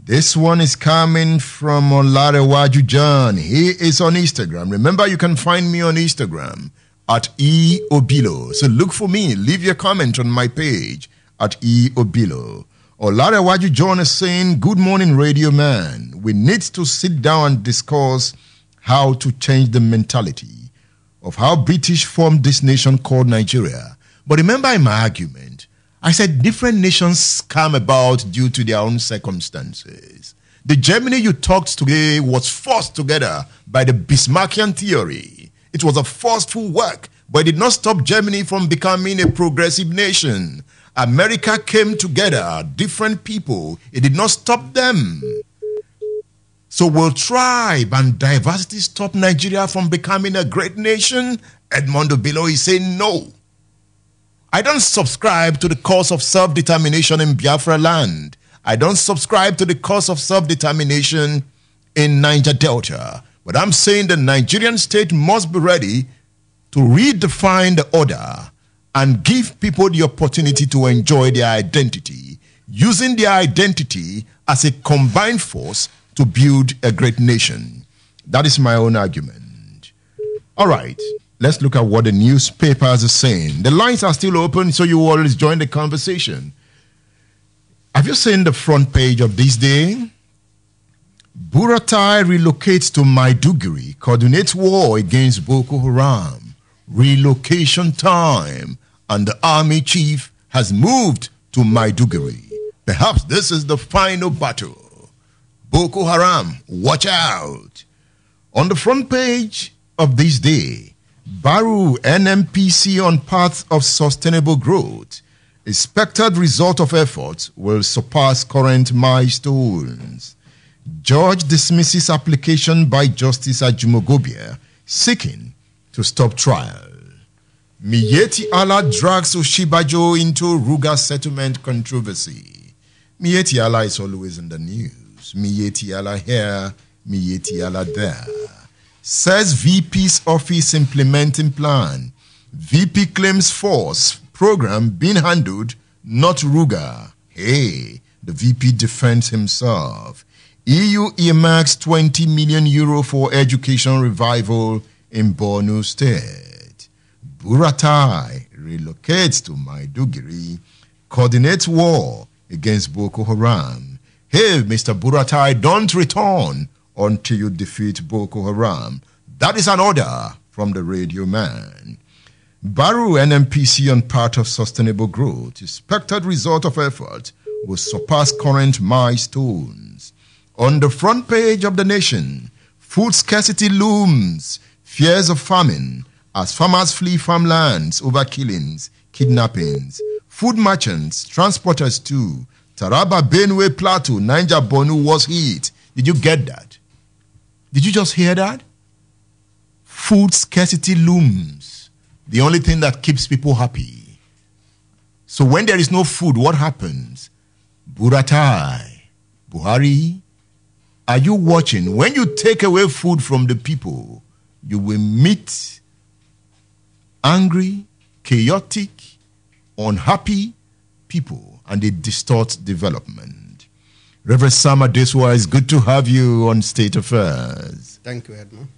This one is coming from Olarewaju John. He is on Instagram. Remember, you can find me on Instagram at Obilo. So look for me. Leave your comment on my page at Obilo. Olarewaju John is saying, good morning, radio man. We need to sit down and discuss how to change the mentality of how British formed this nation called Nigeria. But remember in my argument, I said different nations come about due to their own circumstances. The Germany you talked today was forced together by the Bismarckian theory. It was a forceful work, but it did not stop Germany from becoming a progressive nation. America came together, different people. It did not stop them. So will tribe and diversity stop Nigeria from becoming a great nation? Edmund Obilo is saying no. I don't subscribe to the cause of self-determination in Biafra land. I don't subscribe to the cause of self-determination in Niger Delta. But I'm saying the Nigerian state must be ready to redefine the order and give people the opportunity to enjoy their identity, using their identity as a combined force to build a great nation. That is my own argument. All right. Let's look at what the newspapers are saying. The lines are still open, so you always join the conversation. Have you seen the front page of this day? Buratai relocates to Maiduguri, coordinates war against Boko Haram. Relocation time, and the army chief has moved to Maiduguri. Perhaps this is the final battle. Boko Haram, watch out. On the front page of this day, Baru NMPC on path of sustainable growth. Expected result of efforts will surpass current milestones. Judge dismisses application by Justice Ajumogobia seeking to stop trial. Miyetti Allah drags Oshibajo into Ruga settlement controversy. Miyetti Allah is always in the news. Miyetti Allah here, Miyetti Allah there. Says VP's office implementing plan. VP claims force program being handled, not Ruga. Hey, the VP defends himself. EU earmarks 20 million euro for education revival in Borno State. Buratai relocates to Maiduguri, coordinates war against Boko Haram. Hey, Mr. Buratai, don't return until you defeat Boko Haram. That is an order from the radio man. Baru NMPC on part of sustainable growth. Expected result of effort will surpass current milestones. On the front page of the Nation, food scarcity looms, fears of famine as farmers flee farmlands over killings, kidnappings. Food merchants, transporters too. Taraba, Benue, Plateau, Niger, Borno was hit. Did you get that? Did you just hear that? Food scarcity looms. The only thing that keeps people happy. So when there is no food, what happens? Buratai, Buhari, are you watching? When you take away food from the people, you will meet angry, chaotic, unhappy people, and they distort development. Reverend Sam Adesua, it's good to have you on State Affairs. Thank you, Edmund.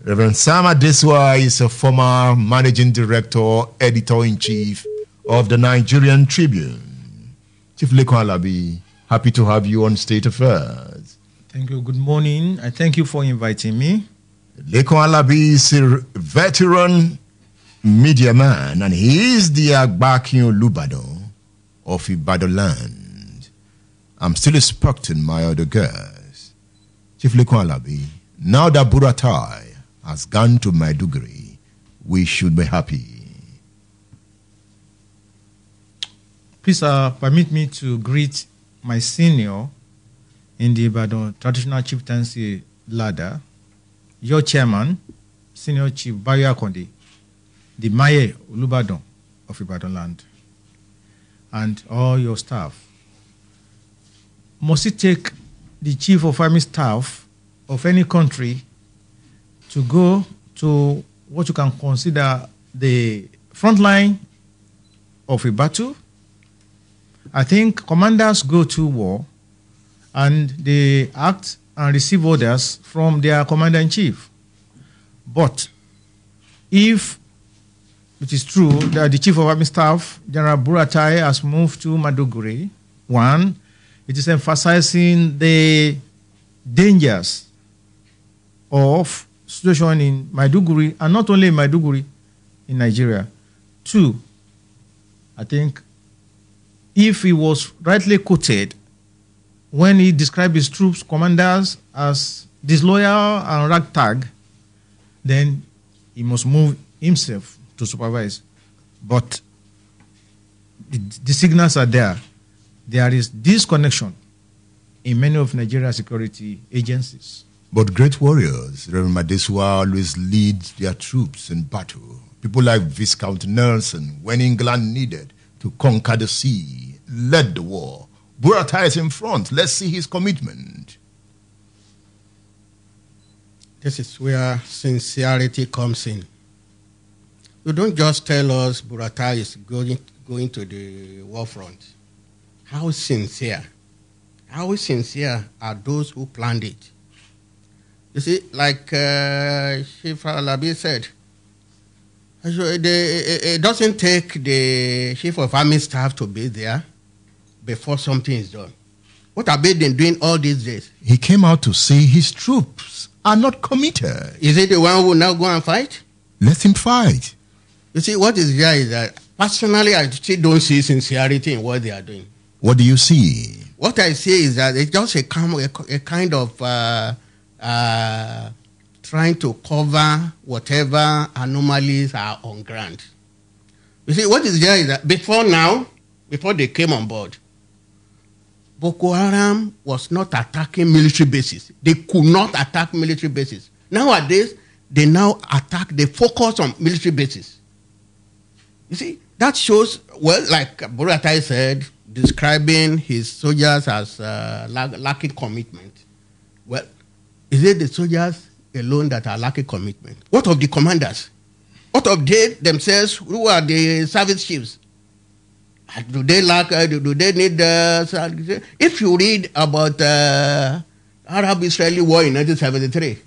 Reverend Sam Adesua is a former managing director, editor-in-chief of the Nigerian Tribune. Chief Lakan Alabi, happy to have you on State Affairs. Thank you. Good morning. I thank you for inviting me. Lakan Alabi is a veteran media man, and he is the Agbaakin Olubadan of Ibadanland. I'm still expecting my other guests. Chief Lakan Alabi, now that Buratai has gone to Maiduguri, we should be happy. Please permit me to greet my senior in the Ibadan traditional chieftaincy ladder, your chairman, Senior Chief Bayo Akonde, the Maye Olubadan of Ibadanland, and all your staff. Must it take the chief of army staff of any country to go to what you can consider the front line of a battle? I think commanders go to war and they act and receive orders from their commander-in-chief. But if it is true that the Chief of Army Staff, General Buratai, has moved to Maiduguri, one, it is emphasizing the dangers of situation in Maiduguri, and not only in Maiduguri, in Nigeria. Two, I think if he was rightly quoted when he described his troops, commanders, as disloyal and ragtag, then he must move himself to supervise. But the signals are there. There is disconnection in many of Nigeria's security agencies. But great warriors, Reverend Adesua, always lead their troops in battle. People like Viscount Nelson, when England needed to conquer the sea, led the war. Buratai is in front. Let's see his commitment. This is where sincerity comes in. You don't just tell us Buratai is going to the war front. How sincere are those who planned it? You see, like Chief Alabi said, it doesn't take the Chief of Army Staff to be there before something is done. What have they been doing all these days? He came out to say his troops are not committed. Is it the one who will now go and fight? Let him fight. You see, what is there is that personally I still don't see sincerity in what they are doing. What do you see? What I see is that it's just a kind of trying to cover whatever anomalies are on ground. You see, what is there is that before they came on board, Boko Haram was not attacking military bases. They could not attack military bases. Nowadays, they focus on military bases. You see, that shows, well, like Buratai said, describing his soldiers as lacking commitment. Well, is it the soldiers alone that are lacking commitment? What of the commanders? What of they themselves, who are the service chiefs? Do they lack, do they need, if you read about Arab-Israeli war in 1973,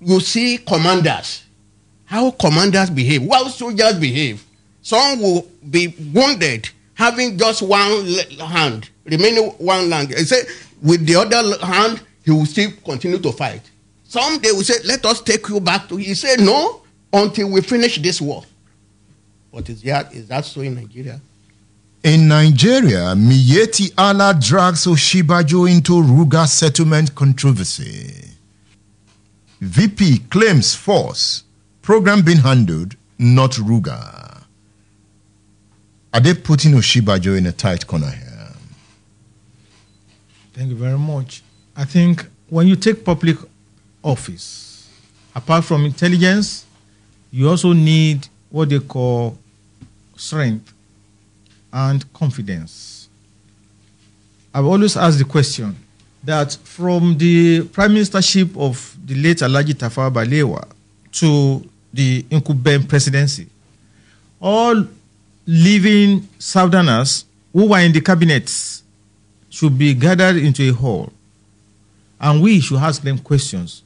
you see commanders, how commanders behave, how soldiers behave. Some will be wounded, having just one hand, remaining one hand. He said, with the other hand, he will still continue to fight. Some, they will say, let us take you back to, he said, no, until we finish this war. But is that so in Nigeria? In Nigeria, Miyetti Allah drags Oshibajo into Ruga settlement controversy. VP claims force. Program being handled, not Ruga. Are they putting Oshibajo in a tight corner here? Thank you very much. I think when you take public office, apart from intelligence, you also need what they call strength and confidence. I've always asked the question that from the prime ministership of the late Alhaji Tafawa Balewa to the incumbent presidency, all living Southerners who were in the cabinets should be gathered into a hall, and we should ask them questions.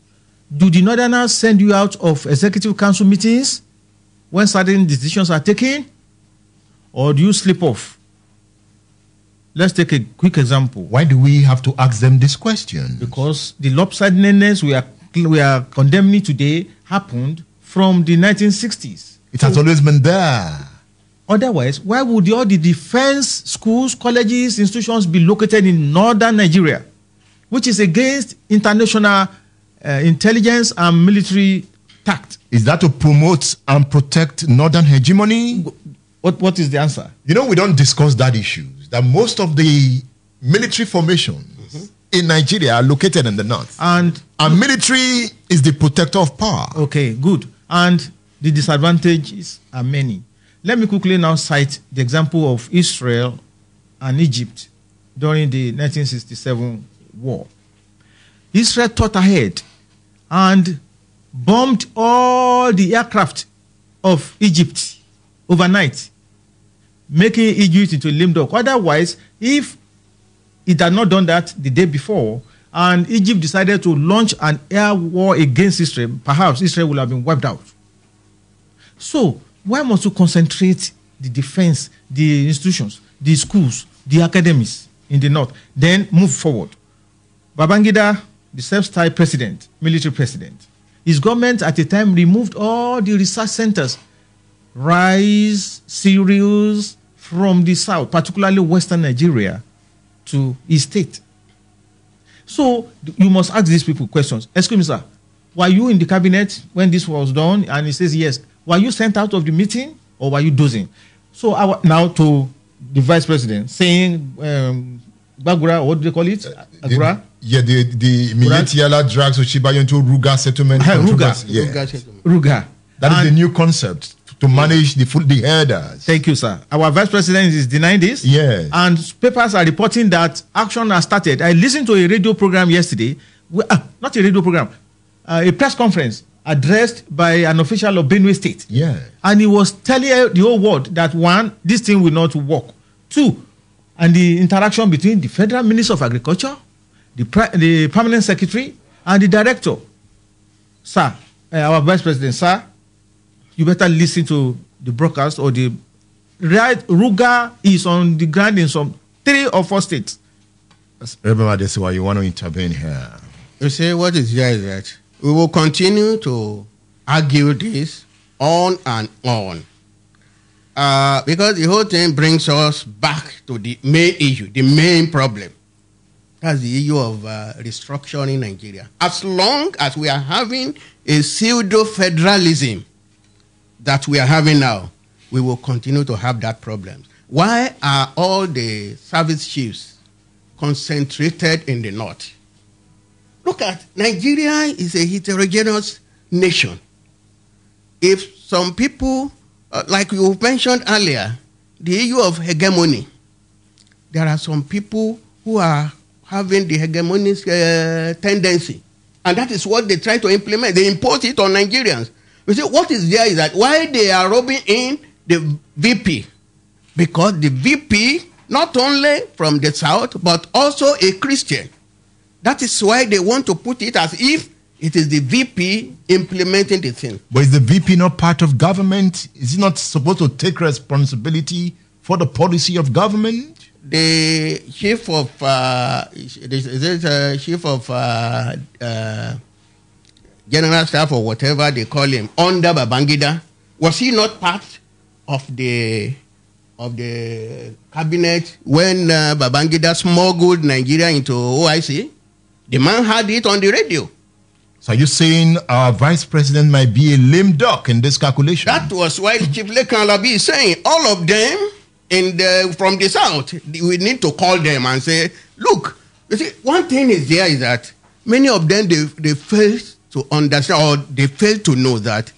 Do the Northerners send you out of executive council meetings when certain decisions are taken? Or do you slip off? Let's take a quick example. Why do we have to ask them this question? Because the lopsidedness we are condemning today happened from the 1960s. It has always been there. Otherwise, why would all the defense schools, colleges, institutions be located in northern Nigeria, which is against international intelligence and military tact? Is that to promote and protect northern hegemony? What is the answer? You know, we don't discuss that issue. That most of the military formations in Nigeria are located in the north. And military is the protector of power. Okay, good. And the disadvantages are many. Let me quickly now cite the example of Israel and Egypt during the 1967 war. Israel thought ahead and bombed all the aircraft of Egypt overnight, making Egypt into a lame duck. Otherwise, if it had not done that the day before, and Egypt decided to launch an air war against Israel, perhaps Israel would have been wiped out. So why must you concentrate the defense, the institutions, the schools, the academies in the north, then move forward? Babangida, the self-styled president, military president, his government at the time removed all the research centers, rice, cereals from the south, particularly western Nigeria, to his state. So you must ask these people questions. Excuse me, sir, were you in the cabinet when this was done? And he says yes. Were you sent out of the meeting or were you dozing? So now to the vice president saying, Bagura, what do they call it? Agura? The Mietiala drags Oshibayo into Ruga settlement. Ruga. That is the new concept to manage the herders. Thank you, sir. Our vice president is denying this. Yes. And papers are reporting that action has started. I listened to a radio program yesterday, not a radio program, a press conference addressed by an official of Benue State. Yeah. And he was telling the whole world that one, this thing will not work. Two, and the interaction between the Federal Minister of Agriculture, the Permanent Secretary, and the Director. Sir, our Vice President, sir, you better listen to the broadcast or the right. Ruga is on the ground in some 3 or 4 states. Reverend Adesua, you want to intervene here? You see, what is here is that we will continue to argue this on and on. Because the whole thing brings us back to the main issue, the main problem. That's the issue of restructuring Nigeria. As long as we are having a pseudo-federalism that we are having now, we will continue to have that problem. Why are all the service chiefs concentrated in the north? Look at Nigeria is a heterogeneous nation. If some people, like you mentioned earlier, the issue of hegemony, there are some people who are having the hegemonic tendency. And that is what they try to implement. They impose it on Nigerians. You see, what is there is that why they are robbing in the VP. Because the VP, not only from the south, but also a Christian. That is why they want to put it as if it is the VP implementing the thing. But is the VP not part of government? Is he not supposed to take responsibility for the policy of government? The chief of general staff or whatever they call him under Babangida, was he not part of the cabinet when Babangida smuggled Nigeria into OIC? The man had it on the radio. So are you saying our vice president might be a lame duck in this calculation? That was why Chief Lakan Alabi is saying all of them from the south, we need to call them and say, look, you see, one thing is there is that many of them, they fail to understand or they fail to know that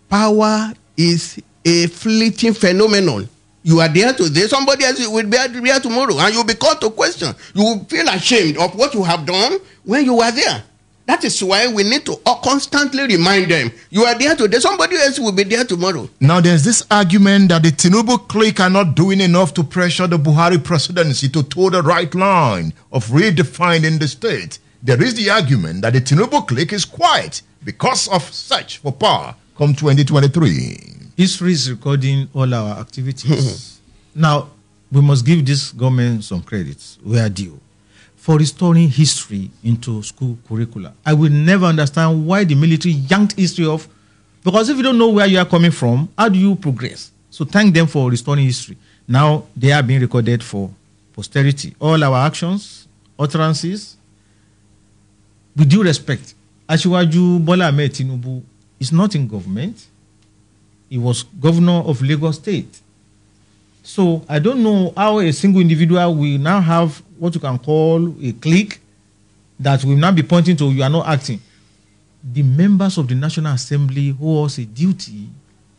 power is a fleeting phenomenon. You are there today, somebody else will be there tomorrow, and you'll be called to question. You will feel ashamed of what you have done when you were there. That is why we need to constantly remind them, you are there today, somebody else will be there tomorrow. Now there's this argument that the Tinubu clique are not doing enough to pressure the Buhari presidency to toe the right line of redefining the state. There is the argument that the Tinubu clique is quiet because of search for power come 2023. History is recording all our activities. Now, we must give this government some credits. We are due for restoring history into school curricula. I will never understand why the military yanked history off, because if you don't know where you are coming from, how do you progress? So thank them for restoring history. Now they are being recorded for posterity. All our actions, utterances, with due respect, Asiwaju Bola Ahmed Tinubu is not in government. He was governor of Lagos State. So I don't know how a single individual will now have what you can call a clique that will now be pointing to, you are not acting. The members of the National Assembly who has a duty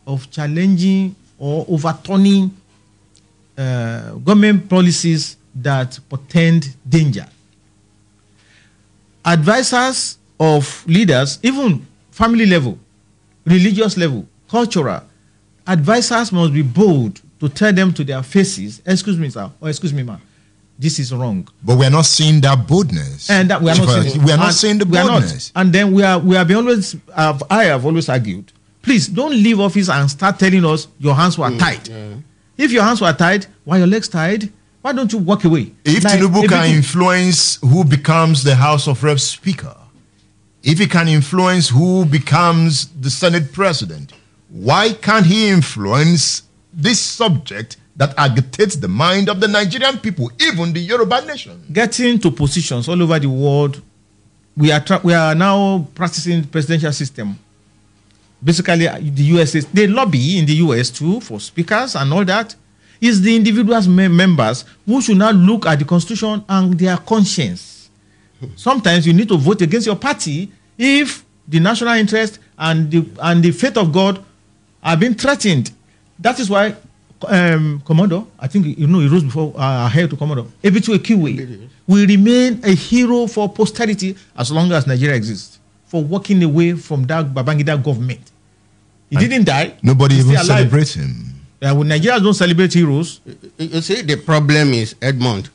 of challenging or overturning government policies that portend danger. Advisors of leaders, even family level, religious level, cultural, advisors must be bold to tell them to their faces, excuse me, sir, or excuse me, ma'am, this is wrong. But we are not seeing that boldness. And that we are not seeing the boldness. And then we have always, I have always argued, please don't leave office and start telling us your hands were tied. Yeah. If your hands were tied, why your legs tied? Why don't you walk away? If Tinubu can influence who becomes the House of Reps Speaker, if he can influence who becomes the Senate President, why can't he influence this subject that agitates the mind of the Nigerian people, even the Yoruba nation? Getting to positions all over the world, we are now practicing the presidential system. Basically, the US, they lobby in the US too for speakers and all that. It's the individuals members who should now look at the constitution and their conscience. Sometimes you need to vote against your party if the national interest and the faith of God are being threatened. That is why Commodore, I think he rose before our heir to Commodore, Ebitu Ekiwe will remain a hero for posterity as long as Nigeria exists, for walking away from that Babangida government. He didn't die. Nobody even celebrates him. When Nigerians don't celebrate heroes. You see, the problem is, Edmund,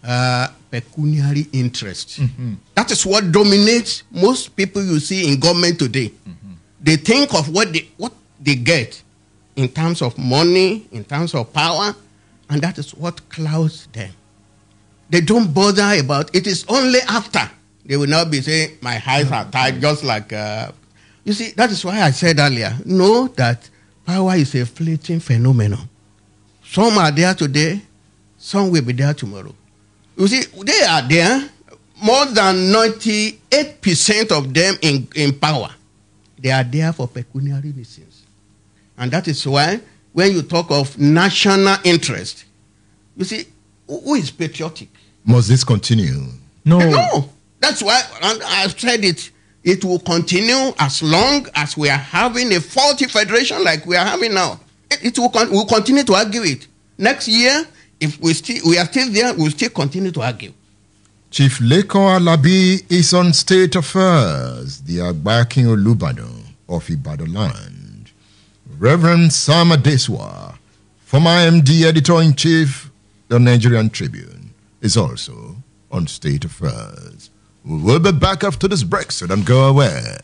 pecuniary interest. Mm-hmm. That is what dominates most people you see in government today. Mm-hmm. They think of what they get in terms of money, in terms of power, and that is what clouds them. They don't bother about it. Is only after they will now be saying, my hands are tied, just like... you see, that is why I said earlier, know that power is a fleeting phenomenon. Some are there today, some will be there tomorrow. You see, they are there, more than 98% of them in power. They are there for pecuniary reasons. And that is why, when you talk of national interest, you see, who is patriotic? Must this continue? No. That's why I've said it. It will continue as long as we are having a faulty federation like we are having now. We'll continue to argue it. Next year, if we are still there, we'll still continue to argue. Chief Lakan Alabi is on State Affairs, the Agbaakin Olubadan of Ibadanland. Reverend Sam Adesua, former MD Editor-in-Chief, the Nigerian Tribune, is also on State Affairs. We'll be back after this break, so don't go away.